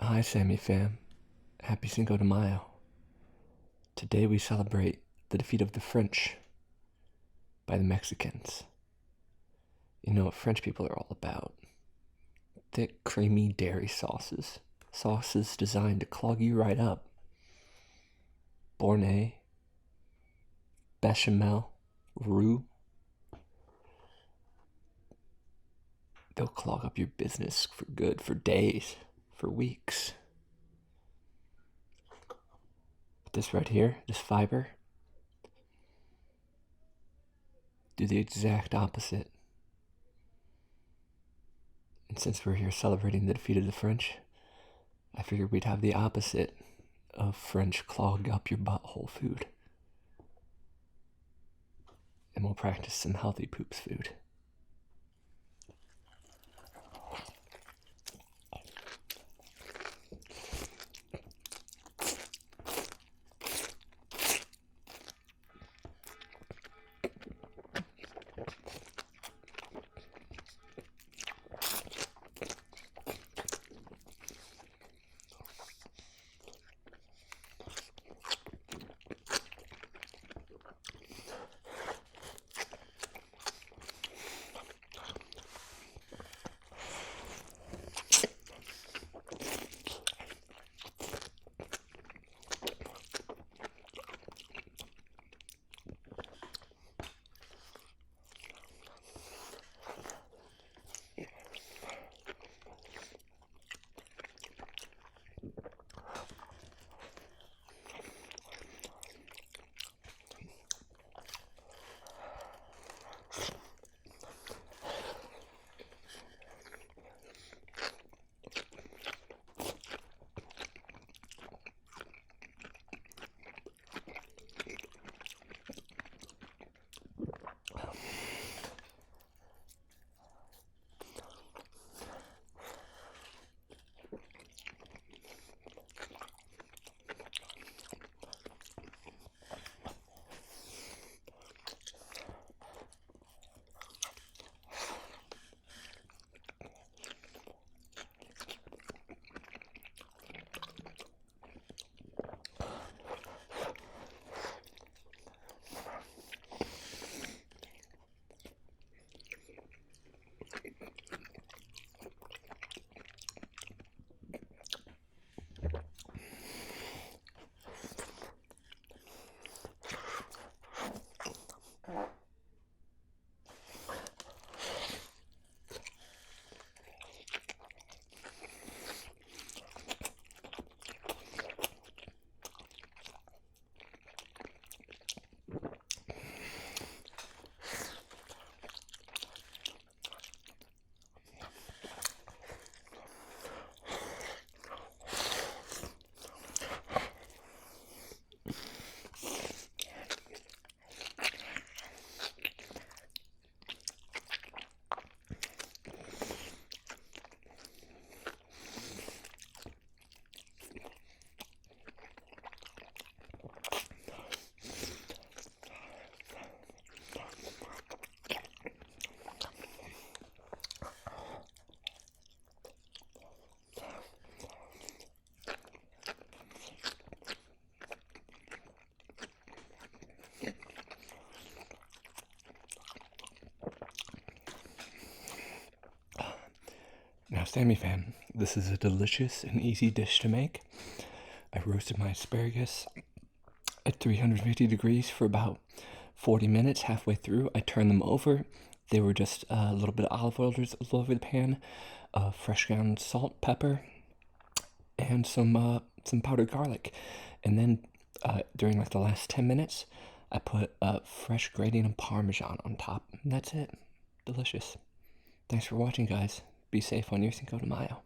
Hi, Sammy fam. Happy Cinco de Mayo. Today we celebrate the defeat of the French by the Mexicans. You know what French people are all about. Thick, creamy dairy sauces. Sauces designed to clog you right up. Bornay, bechamel, roux. They'll clog up your business for good, for days, for weeks. But this right here, this fiber, do the exact opposite. And since we're here celebrating the defeat of the French, I figured we'd have the opposite of French clog up your butthole food. And we'll practice some healthy poops food. Now, Sammy fam, this is a delicious and easy dish to make. I roasted my asparagus at 350 degrees for about 40 minutes. Halfway through, I turned them over. They were just a little bit of olive oil just all over the pan, fresh ground salt, pepper, and some powdered garlic. And then during like the last 10 minutes, I put fresh grating of Parmesan on top. And that's it. Delicious. Thanks for watching, guys. Be safe on your Cinco de Mayo.